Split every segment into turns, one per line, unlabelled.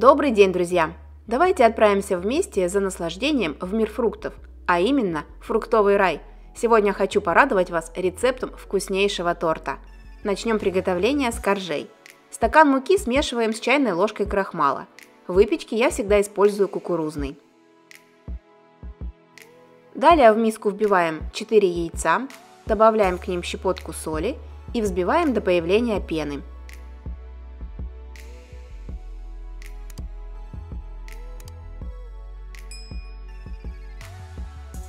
Добрый день, друзья! Давайте отправимся вместе за наслаждением в мир фруктов, а именно фруктовый рай. Сегодня хочу порадовать вас рецептом вкуснейшего торта. Начнем приготовление с коржей. Стакан муки смешиваем с чайной ложкой крахмала. В выпечке я всегда использую кукурузный. Далее в миску вбиваем 4 яйца, добавляем к ним щепотку соли и взбиваем до появления пены.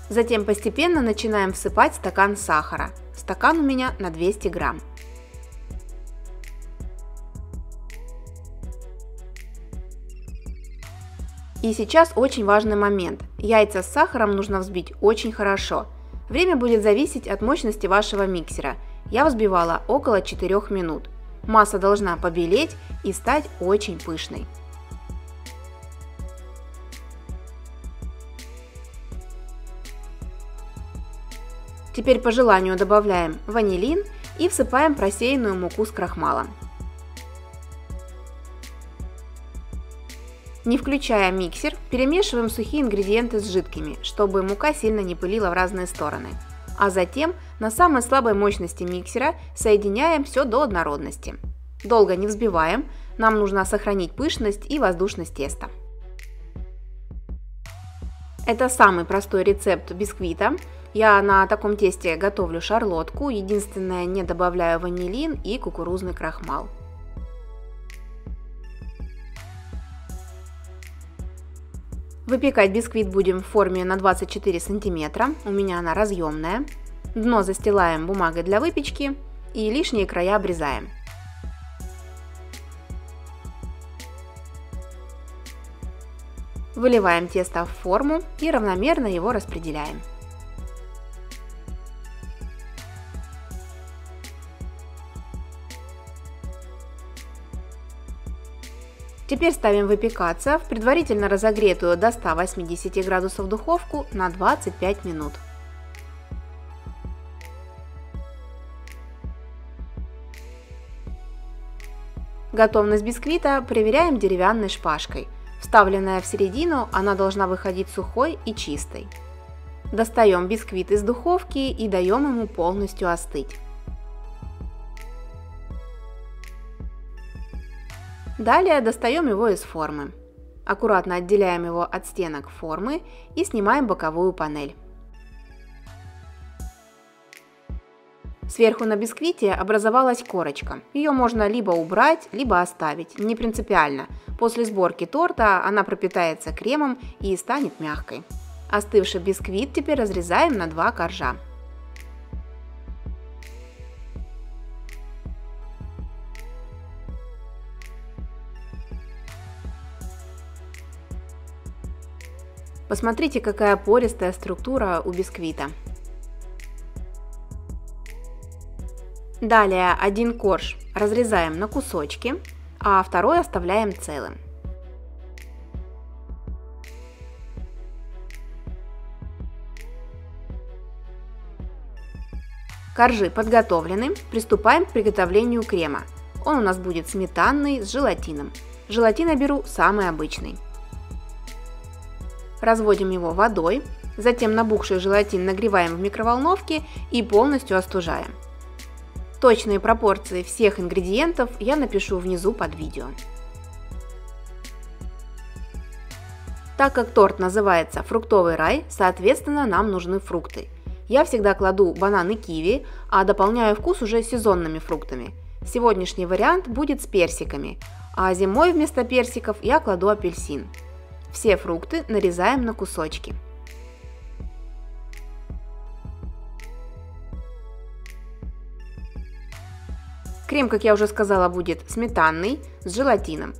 Затем постепенно начинаем всыпать стакан сахара. Стакан у меня на 200 грамм. И сейчас очень важный момент. Яйца с сахаром нужно взбить очень хорошо. Время будет зависеть от мощности вашего миксера. Я взбивала около 4 минут. Масса должна побелеть и стать очень пышной. Теперь по желанию добавляем ванилин и всыпаем просеянную муку с крахмалом. Не включая миксер, перемешиваем сухие ингредиенты с жидкими, чтобы мука сильно не пылила в разные стороны. А затем на самой слабой мощности миксера соединяем все до однородности. Долго не взбиваем, нам нужно сохранить пышность и воздушность теста. Это самый простой рецепт бисквита. Я на таком тесте готовлю шарлотку, единственное, не добавляю ванилин и кукурузный крахмал. Выпекать бисквит будем в форме на 24 сантиметра, у меня она разъемная. Дно застилаем бумагой для выпечки и лишние края обрезаем. Выливаем тесто в форму и равномерно его распределяем. Теперь ставим выпекаться в предварительно разогретую до 180 градусов духовку на 25 минут. Готовность бисквита проверяем деревянной шпажкой. Вставленная в середину, она должна выходить сухой и чистой. Достаем бисквит из духовки и даем ему полностью остыть. Далее достаем его из формы. Аккуратно отделяем его от стенок формы и снимаем боковую панель. Сверху на бисквите образовалась корочка. Ее можно либо убрать, либо оставить, не принципиально. После сборки торта она пропитается кремом и станет мягкой. Остывший бисквит теперь разрезаем на 2 коржа. Посмотрите, какая пористая структура у бисквита. Далее один корж разрезаем на кусочки, а второй оставляем целым. Коржи подготовлены, приступаем к приготовлению крема. Он у нас будет сметанный с желатином. Желатин я беру самый обычный. Разводим его водой, затем набухший желатин нагреваем в микроволновке и полностью остужаем. Точные пропорции всех ингредиентов я напишу внизу под видео. Так как торт называется фруктовый рай, соответственно нам нужны фрукты. Я всегда кладу банан и киви, а дополняю вкус уже сезонными фруктами. Сегодняшний вариант будет с персиками, а зимой вместо персиков я кладу апельсин. Все фрукты нарезаем на кусочки. Крем, как я уже сказала, будет сметанный с желатином,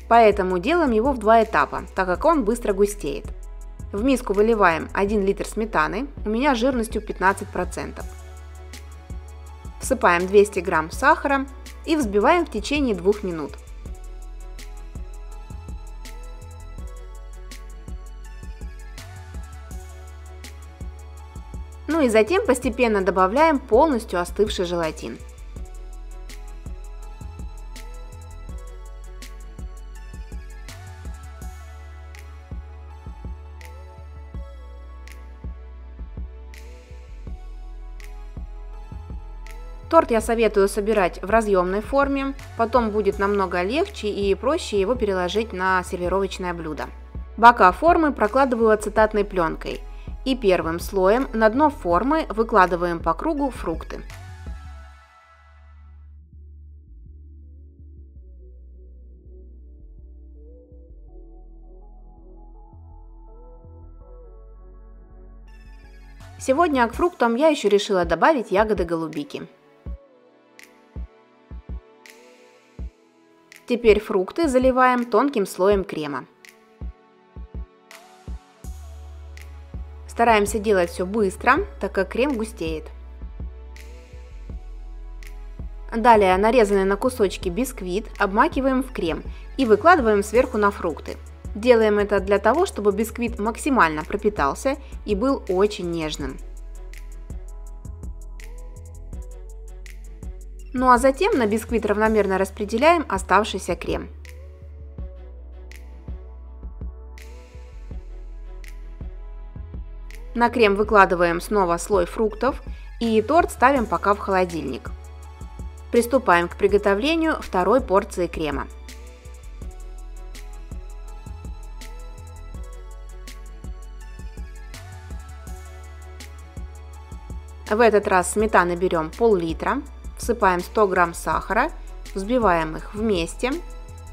поэтому делаем его в 2 этапа, так как он быстро густеет. В миску выливаем 1 литр сметаны, у меня жирностью 15%. Всыпаем 200 грамм сахара и взбиваем в течение 2 минут. Ну и затем постепенно добавляем полностью остывший желатин. Торт я советую собирать в разъемной форме, потом будет намного легче и проще его переложить на сервировочное блюдо. Бока формы прокладываю ацетатной пленкой и первым слоем на дно формы выкладываем по кругу фрукты. Сегодня к фруктам я еще решила добавить ягоды голубики. Теперь фрукты заливаем тонким слоем крема. Стараемся делать все быстро, так как крем густеет. Далее нарезанный на кусочки бисквит обмакиваем в крем и выкладываем сверху на фрукты. Делаем это для того, чтобы бисквит максимально пропитался и был очень нежным. Ну а затем на бисквит равномерно распределяем оставшийся крем. На крем выкладываем снова слой фруктов и торт ставим пока в холодильник. Приступаем к приготовлению второй порции крема. В этот раз сметаны берем пол-литра. Всыпаем 100 грамм сахара, взбиваем их вместе,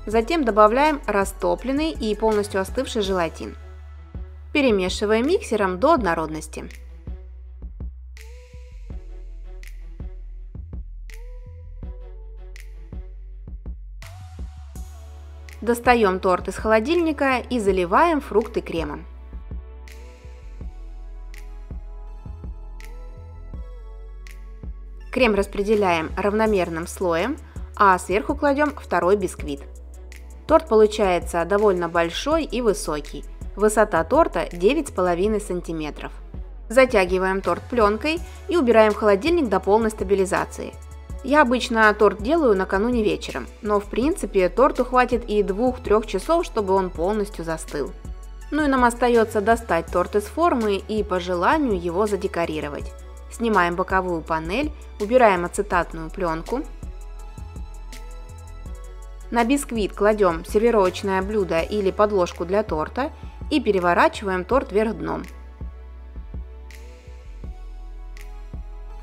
затем добавляем растопленный и полностью остывший желатин. Перемешиваем миксером до однородности. Достаем торт из холодильника и заливаем фрукты кремом. Крем распределяем равномерным слоем, а сверху кладем второй бисквит. Торт получается довольно большой и высокий. Высота торта 9,5 см. Затягиваем торт пленкой и убираем в холодильник до полной стабилизации. Я обычно торт делаю накануне вечером, но в принципе торту хватит и 2-3 часов, чтобы он полностью застыл. Ну и нам остается достать торт из формы и по желанию его задекорировать. Снимаем боковую панель, убираем ацетатную пленку. На бисквит кладем сервировочное блюдо или подложку для торта и переворачиваем торт вверх дном.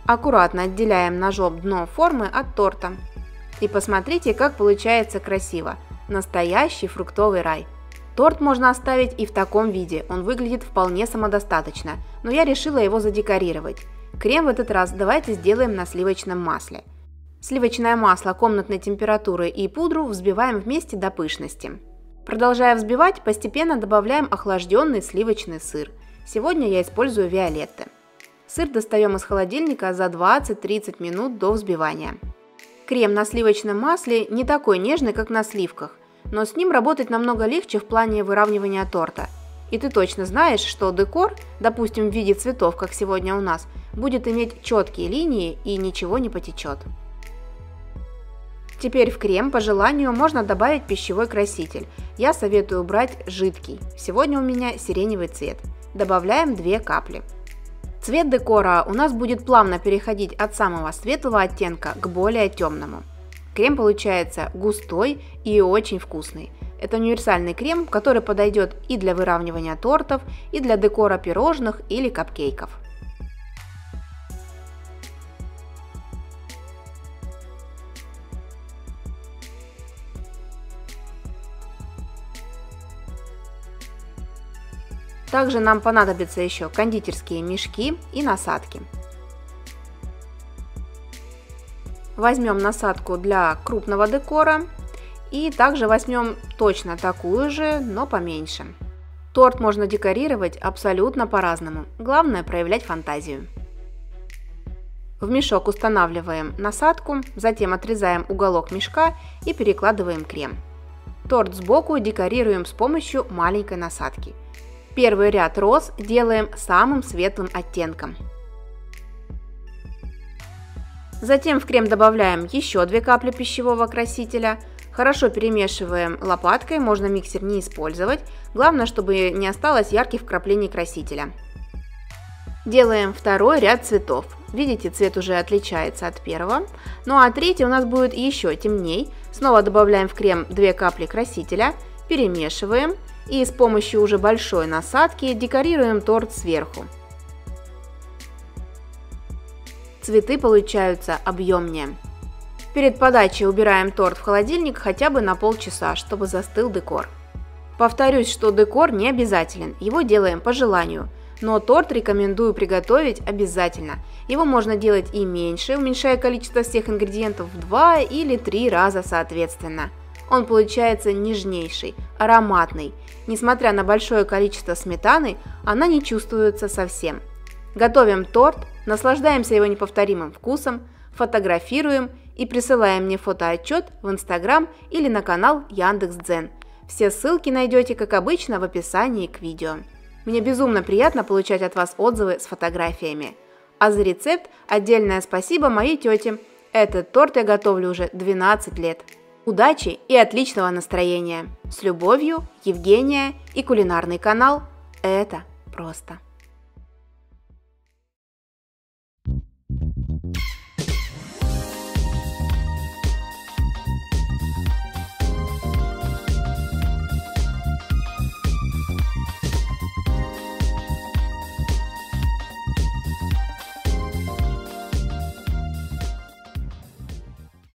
Аккуратно отделяем ножом дно формы от торта. И посмотрите, как получается красиво. Настоящий фруктовый рай. Торт можно оставить и в таком виде, он выглядит вполне самодостаточно, но я решила его задекорировать. Крем в этот раз давайте сделаем на сливочном масле. Сливочное масло комнатной температуры и пудру взбиваем вместе до пышности. Продолжая взбивать, постепенно добавляем охлажденный сливочный сыр. Сегодня я использую Виолетте. Сыр достаем из холодильника за 20-30 минут до взбивания. Крем на сливочном масле не такой нежный, как на сливках, но с ним работать намного легче в плане выравнивания торта. И ты точно знаешь, что декор, допустим в виде цветов, как сегодня у нас, будет иметь четкие линии и ничего не потечет. Теперь в крем по желанию можно добавить пищевой краситель. Я советую брать жидкий. Сегодня у меня сиреневый цвет. Добавляем 2 капли. Цвет декора у нас будет плавно переходить от самого светлого оттенка к более темному. Крем получается густой и очень вкусный. Это универсальный крем, который подойдет и для выравнивания тортов, и для декора пирожных или капкейков. Также нам понадобятся еще кондитерские мешки и насадки. Возьмем насадку для крупного декора и также возьмем точно такую же, но поменьше. Торт можно декорировать абсолютно по-разному, главное проявлять фантазию. В мешок устанавливаем насадку, затем отрезаем уголок мешка и перекладываем крем. Торт сбоку декорируем с помощью маленькой насадки. Первый ряд роз делаем самым светлым оттенком. Затем в крем добавляем еще 2 капли пищевого красителя. Хорошо перемешиваем лопаткой, можно миксер не использовать. Главное, чтобы не осталось ярких вкраплений красителя. Делаем второй ряд цветов. Видите, цвет уже отличается от первого. Ну а третий у нас будет еще темней. Снова добавляем в крем 2 капли красителя, перемешиваем и с помощью уже большой насадки декорируем торт сверху. Цветы получаются объемнее. Перед подачей убираем торт в холодильник хотя бы на полчаса, чтобы застыл декор. Повторюсь, что декор не обязателен, его делаем по желанию. Но торт рекомендую приготовить обязательно. Его можно делать и меньше, уменьшая количество всех ингредиентов в 2 или 3 раза соответственно. Он получается нежнейший, ароматный. Несмотря на большое количество сметаны, она не чувствуется совсем. Готовим торт, наслаждаемся его неповторимым вкусом, фотографируем и присылаем мне фотоотчет в Instagram или на канал Яндекс.Дзен. Все ссылки найдете, как обычно, в описании к видео. Мне безумно приятно получать от вас отзывы с фотографиями. А за рецепт отдельное спасибо моей тете. Этот торт я готовлю уже 12 лет. Удачи и отличного настроения! С любовью, Евгения и кулинарный канал «Это просто».